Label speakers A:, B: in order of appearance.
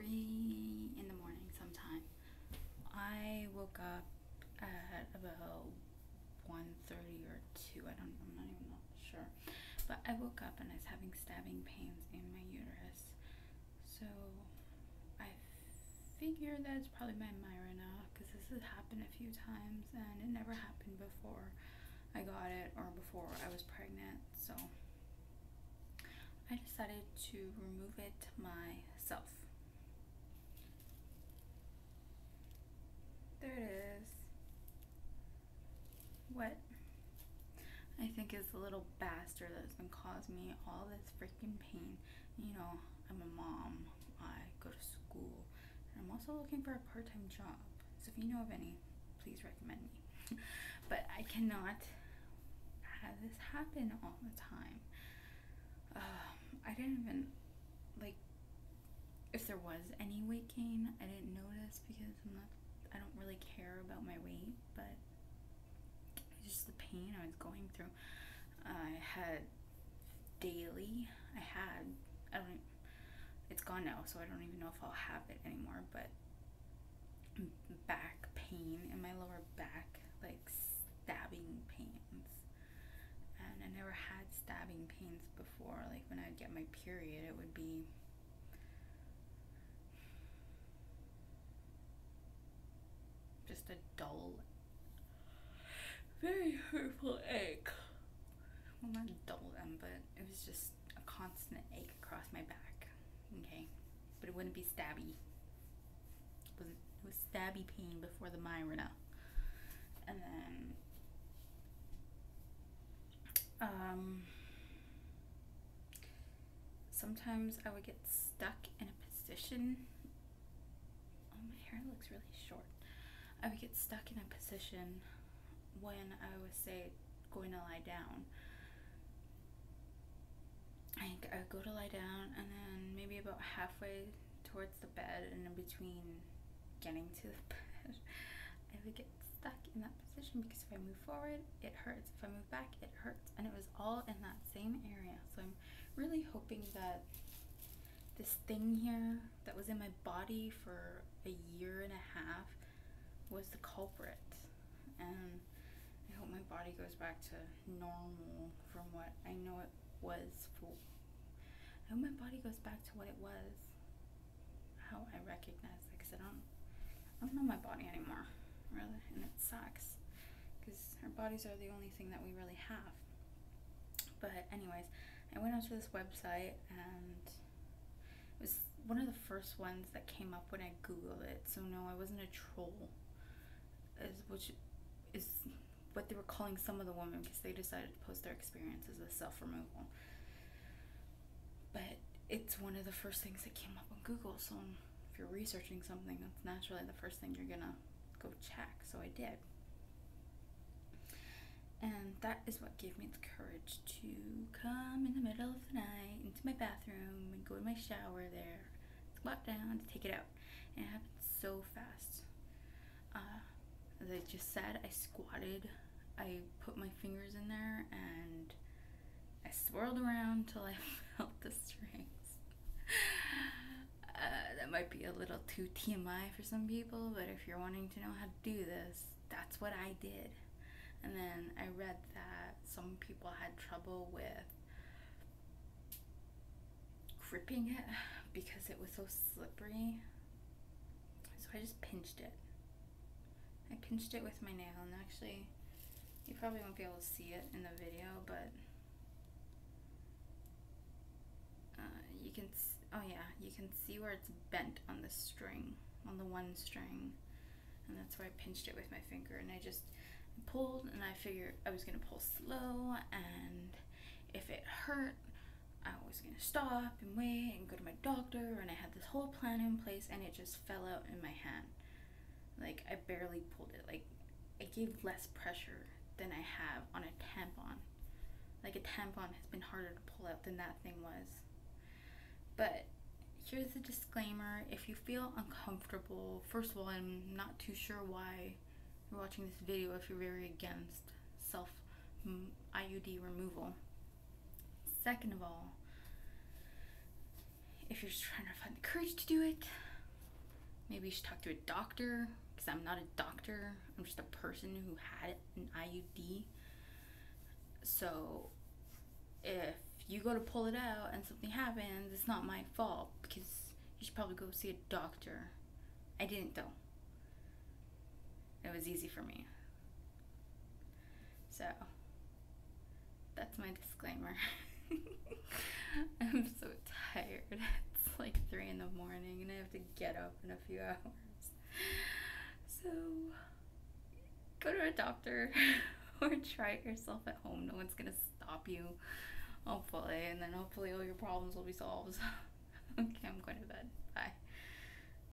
A: 3 in the morning sometime. I woke up at about 1:30 or 2. I'm not even sure. But I woke up and I was having stabbing pains in my uterus. So I figured that it's probably my Mirena, because this has happened a few times and it never happened before I got it or before I was pregnant. So I decided to remove it myself. There it is. What I think is the little bastard that's been causing me all this freaking pain. You know, I'm a mom, I go to school, and I'm also looking for a part-time job. So if you know of any, please recommend me. But I cannot have this happen all the time. I didn't even, like, if there was any weight gain, I didn't notice because I don't really care about my weight, but just the pain I was going through. I had daily, it's gone now, so I don't even know if I'll have it anymore, but back pain in my lower back, like stabbing pains. And I never had stabbing pains before. Like when I'd get my period, it would be just a dull, very hurtful ache. Well, not dull then, but it was just a constant ache across my back. Okay, but it wouldn't be stabby. It was stabby pain before the Mirena. And then sometimes I would get stuck in a position. Oh, my hair looks really short. I would get stuck in a position when I was, say, going to lie down. I would go to lie down, and then maybe about halfway towards the bed, and in between getting to the bed, I would get stuck in that position because if I move forward, it hurts. If I move back, it hurts. And it was all in that same area. So I'm really hoping that this thing here that was in my body for a year and a half was the culprit. And I hope my body goes back to normal from what I know it was for. I hope my body goes back to what it was, how I recognize it, because I don't know my body anymore, really, and it sucks, because our bodies are the only thing that we really have. But anyways, I went onto this website, and it was one of the first ones that came up when I Googled it, so no, I wasn't a troll, which is what they were calling some of the women, because they decided to post their experiences with self-removal. But it's one of the first things that came up on Google, so if you're researching something, that's naturally the first thing you're gonna go check. So I did, and that is what gave me the courage to come in the middle of the night into my bathroom and go to my shower there, squat down to take it out. And it happened so fast. As I just said, I squatted, I put my fingers in there, and I swirled around till I felt the strings. That might be a little too TMI for some people, but if you're wanting to know how to do this, that's what I did. And then I read that some people had trouble with gripping it because it was so slippery. So I just pinched it. I pinched it with my nail, and actually, you probably won't be able to see it in the video, but you can see where it's bent on the string, on the one string, and that's where I pinched it with my finger. And I just pulled, and I figured I was gonna pull slow, and if it hurt, I was gonna stop and wait and go to my doctor, and I had this whole plan in place, and it just fell out in my hand. Like, I barely pulled it. Like, I gave less pressure than I have on a tampon. Like, a tampon has been harder to pull out than that thing was. But here's the disclaimer: if you feel uncomfortable, first of all, I'm not too sure why you're watching this video if you're very against IUD removal. Second of all, if you're just trying to find the courage to do it, Maybe you should talk to a doctor, because I'm not a doctor. I'm just a person who had an IUD. So if you go to pull it out and something happens, it's not my fault, because you should probably go see a doctor. I didn't though. It was easy for me. So that's my disclaimer. I'm so tired. It's like 3 in the morning and I have to get up in a few hours. So go to a doctor or try it yourself at home. No one's gonna stop you, hopefully, and then hopefully all your problems will be solved. Okay, I'm going to bed. Bye.